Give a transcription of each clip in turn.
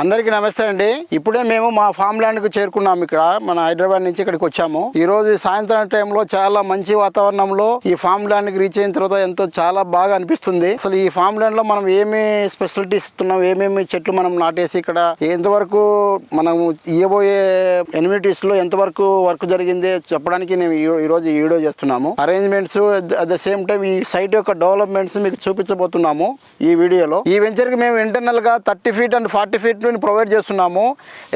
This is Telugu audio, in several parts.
అందరికీ నమస్తే అండి. ఇప్పుడే మేము మా ఫామ్ ల్యాండ్కి చేరుకున్నాము. ఇక్కడ మన హైదరాబాద్ నుంచి ఇక్కడికి వచ్చాము. ఈ రోజు సాయంత్రం టైంలో చాలా మంచి వాతావరణంలో ఈ ఫామ్ ల్యాండ్కి రీచ్ అయిన తర్వాత ఎంతో చాలా బాగా అనిపిస్తుంది. అసలు ఈ ఫామ్ ల్యాండ్ లో మనం ఏమి స్పెషాలిటీస్ ఇస్తున్నాం, ఏమేమి చెట్లు మనం నాటేసి ఇక్కడ ఎంతవరకు మనం ఇవ్వబోయే ఎనిమిటీస్ లో ఎంతవరకు వర్క్ జరిగింది చెప్పడానికి నేను ఈ రోజు ఈ వీడియో చేస్తున్నాము. Arrangements at the same time ఈ సైట్ యొక్క డెవలప్మెంట్స్ మీకు చూపించబోతున్నాము ఈ వీడియోలో. ఈ వెంచర్ కి మేము ఇంటర్నల్ గా 30 feet అండ్ 40 feet ప్రొవైడ్ చేస్తున్నాము.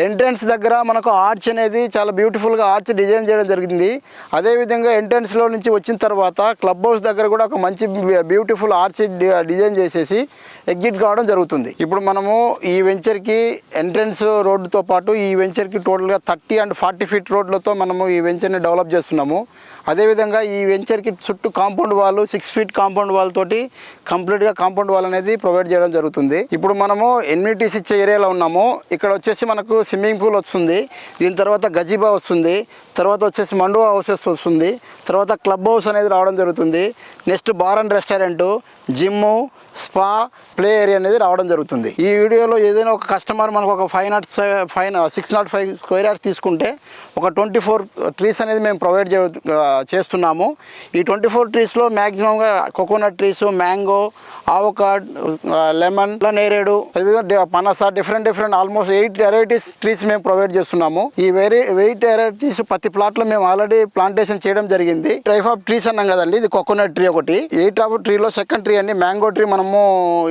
ఎంట్రన్స్ దగ్గర మనకు ఆర్చ్ అనేది చాలా బ్యూటిఫుల్గా ఆర్చ్ డిజైన్ చేయడం జరిగింది. అదేవిధంగా ఎంట్రన్స్లో నుంచి వచ్చిన తర్వాత క్లబ్ హౌస్ దగ్గర కూడా ఒక మంచి బ్యూటిఫుల్ ఆర్చ్ డిజైన్ చేసేసి ఎగ్జిట్ కావడం జరుగుతుంది. ఇప్పుడు మనము ఈ వెంచర్కి ఎంట్రన్స్ రోడ్డుతో పాటు ఈ వెంచర్కి టోటల్గా 30 and 40 feet రోడ్లతో మనము ఈ వెంచర్ని డెవలప్ చేస్తున్నాము. అదేవిధంగా ఈ వెంచర్కి చుట్టూ compound wall 6 feet compound wall తోటి కంప్లీట్గా కాంపౌండ్ వాల్ అనేది ప్రొవైడ్ చేయడం జరుగుతుంది. ఇప్పుడు మనము ఎన్మిటీస్ ఇచ్చే ఏరియాలో ఉన్నాము. ఇక్కడ వచ్చేసి మనకు స్విమ్మింగ్ పూల్ వస్తుంది, దీని తర్వాత గజీబా వస్తుంది, తర్వాత వచ్చేసి మండువా హౌసెస్ వస్తుంది, తర్వాత క్లబ్ హౌస్ అనేది రావడం జరుగుతుంది. Next bar and restaurant, gym, spa, play area అనేది రావడం జరుగుతుంది. ఈ వీడియోలో ఏదైనా ఒక కస్టమర్ మనకు ఒక 605 square yards తీసుకుంటే ఒక 24 trees అనేది మేము ప్రొవైడ్ చేస్తున్నాము. ఈ 24 treesలో మ్యాక్సిమంగా కోకోనట్ ట్రీస్, మ్యాంగో, ఆవకాడ్, లెమన్, నేరేడు, పనస, డిఫరెంట్ ఆల్మోస్ట్ 8 varieties ట్రీస్ మేము ప్రొవైడ్ చేస్తున్నాము. ఈ 8 varieties ప్రతి ప్లాట్లో మేము ఆల్రెడీ ప్లాంటేషన్ చేయడం జరిగింది. టైప్ ఆఫ్ ట్రీస్ అన్నాం కదండి, ఇది కోకోనట్ ట్రీ ఒకటి. 8 of ట్రీలో సెకండ్ ట్రీ అండి మ్యాంగో ట్రీ మనము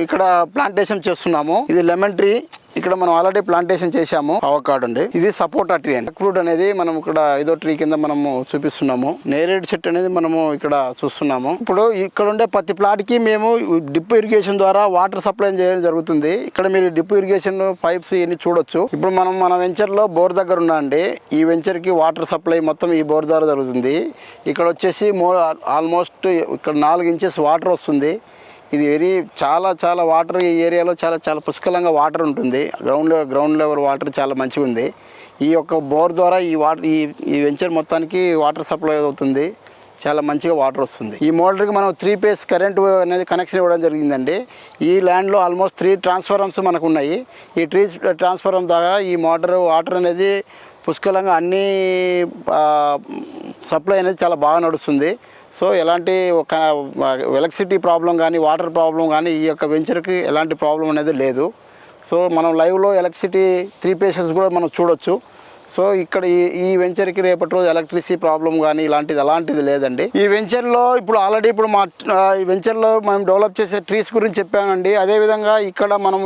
ఇక్కడ ప్లాంటేషన్ చేస్తున్నాము. ఇది లెమన్ ట్రీ ఇక్కడ మనం ఆల్రెడీ ప్లాంటేషన్ చేశాము. అవకాడో అండి, ఇది సపోటా ట్రీ అండి. ఫ్రూట్ అనేది మనం ఇక్కడ ఐదో ట్రీ కింద మనము చూపిస్తున్నాము. నేరేడు చెట్టు అనేది మనము ఇక్కడ చూస్తున్నాము. ఇప్పుడు ఇక్కడ ఉండే ప్రతి ప్లాట్ కి మేము డ్రిప్ ఇరిగేషన్ ద్వారా వాటర్ సప్లై చేయడం జరుగుతుంది. ఇక్కడ మీరు డ్రిప్ ఇరిగేషన్ పైప్స్ ఇవన్నీ చూడొచ్చు. ఇప్పుడు మనం మన వెంచర్ లో బోర్ దగ్గర ఉన్నాండి. ఈ వెంచర్ కి వాటర్ సప్లై మొత్తం ఈ బోర్ ద్వారా జరుగుతుంది. ఇక్కడ వచ్చేసి ఆల్మోస్ట్ ఇక్కడ 4 inches వాటర్ వస్తుంది. ఇది చాలా వాటర్ ఈ ఏరియాలో చాలా పుష్కలంగా వాటర్ ఉంటుంది. గ్రౌండ్ లెవెల్ వాటర్ చాలా మంచిగా ఉంది. ఈ యొక్క బోర్ ద్వారా ఈ వాటర్ ఈ వెంచర్ మొత్తానికి వాటర్ సప్లై అవుతుంది. చాలా మంచిగా వాటర్ వస్తుంది. ఈ మోటార్కి మనం 3 phase కరెంట్ అనేది కనెక్షన్ ఇవ్వడం జరిగిందండి. ఈ ల్యాండ్లో ఆల్మోస్ట్ 3 transformers మనకు ఉన్నాయి. ఈ 3 transformers ద్వారా ఈ వాటర్ అనేది పుష్కలంగా అన్ని సప్లై అనేది చాలా బాగా నడుస్తుంది. సో ఎలాంటి ఒక ఎలక్ట్రిసిటీ ప్రాబ్లం కానీ వాటర్ ప్రాబ్లం కానీ ఈ యొక్క వెంచర్కి ఎలాంటి ప్రాబ్లం అనేది లేదు. సో మనం లైవ్లో ఎలక్ట్రిసిటీ 3 phases కూడా మనం చూడొచ్చు. సో ఇక్కడ ఈ వెంచర్కి రేపటి రోజు ఎలక్ట్రిసిటీ ప్రాబ్లం కానీ అలాంటిది లేదండి. ఈ వెంచర్లో ఇప్పుడు ఆల్రెడీ మా ఈ వెంచర్లో మనం డెవలప్ చేసే ట్రీస్ గురించి చెప్పానండి. అదేవిధంగా ఇక్కడ మనం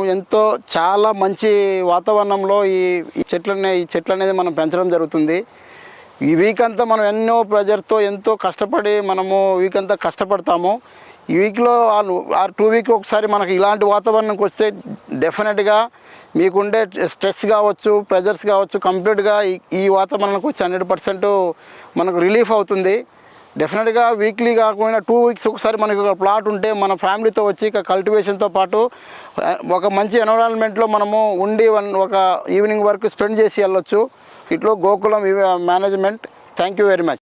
చాలా మంచి వాతావరణంలో ఈ చెట్లు అనేది మనం పెంచడం జరుగుతుంది. ఈ వీక్ అంతా మనం ఎన్నో ప్రెజర్తో ఎంతో కష్టపడి మనము వీక్ అంతా కష్టపడతాము. ఈ వీక్లో 2 weeks ఒకసారి మనకి ఇలాంటి వాతావరణంకి వస్తే డెఫినెట్గా మీకుండే స్ట్రెస్ కావచ్చు, ప్రెజర్స్ కావచ్చు, కంప్లీట్గా ఈ వాతావరణంకి వచ్చి 100% మనకు రిలీఫ్ అవుతుంది. డెఫినెట్గా వీక్లీ కాకుండా 2 weeks ఒకసారి మనకి ఒక ప్లాట్ ఉంటే మన ఫ్యామిలీతో వచ్చి ఇక కల్టివేషన్తో పాటు ఒక మంచి ఎన్విరాన్మెంట్లో మనము ఉండి ఒక ఈవినింగ్ వరకు స్పెండ్ చేసి వెళ్ళొచ్చు. ఇట్లో Gokulam management. Thank you very much.